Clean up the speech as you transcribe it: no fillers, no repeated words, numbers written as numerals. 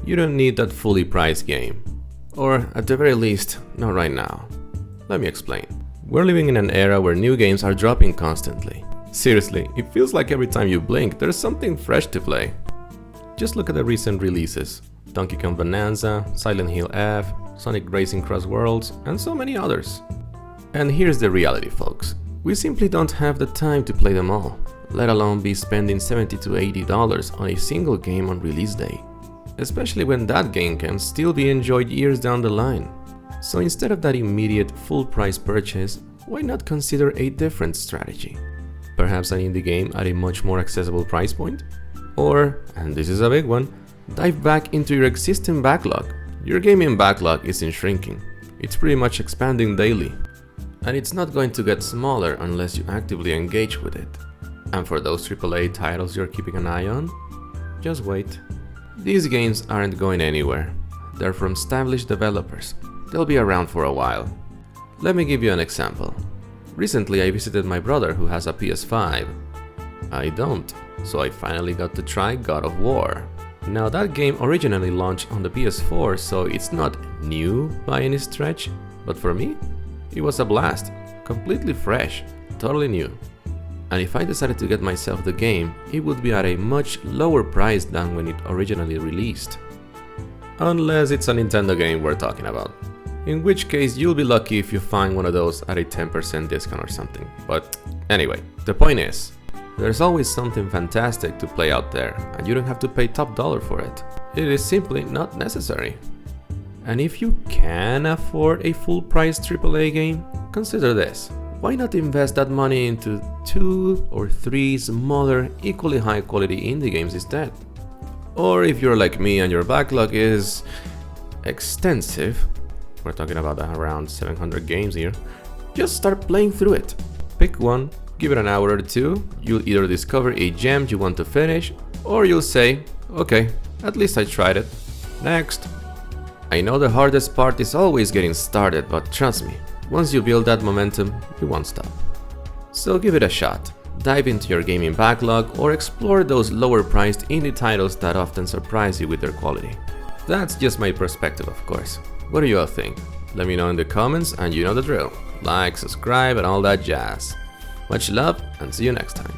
You don't need that fully priced game. Or at the very least, not right now. Let me explain. We're living in an era where new games are dropping constantly. Seriously, it feels like every time you blink, there's something fresh to play. Just look at the recent releases. Donkey Kong Bonanza, Silent Hill F, Sonic Racing Cross Worlds, and so many others. And here's the reality, folks. We simply don't have the time to play them all, let alone be spending $70 to $80 on a single game on release day. Especially when that game can still be enjoyed years down the line. So instead of that immediate full price purchase, why not consider a different strategy? Perhaps an indie game at a much more accessible price point? Or, and this is a big one, dive back into your existing backlog. Your gaming backlog isn't shrinking, it's pretty much expanding daily. And it's not going to get smaller unless you actively engage with it. And for those AAA titles you're keeping an eye on, just wait. These games aren't going anywhere. They're from established developers. They'll be around for a while. Let me give you an example. Recently I visited my brother who has a PS5. I don't, so I finally got to try God of War. Now that game originally launched on the PS4, so it's not new by any stretch, but for me, it was a blast. Completely fresh, totally new. And if I decided to get myself the game, it would be at a much lower price than when it originally released. Unless it's a Nintendo game we're talking about. In which case you'll be lucky if you find one of those at a 10% discount or something. But anyway, the point is, there's always something fantastic to play out there, and you don't have to pay top dollar for it. It is simply not necessary. And if you can afford a full-price AAA game, consider this. Why not invest that money into 2 or 3 smaller, equally high-quality indie games instead? Or if you're like me and your backlog is extensive, we're talking about around 700 games here, just start playing through it. Pick one, give it an hour or two, you'll either discover a gem you want to finish, or you'll say, okay, at least I tried it. Next. I know the hardest part is always getting started, but trust me, once you build that momentum, you won't stop. So give it a shot. Dive into your gaming backlog or explore those lower-priced indie titles that often surprise you with their quality. That's just my perspective, of course. What do you all think? Let me know in the comments, and you know the drill. Like, subscribe, and all that jazz. Much love, and see you next time.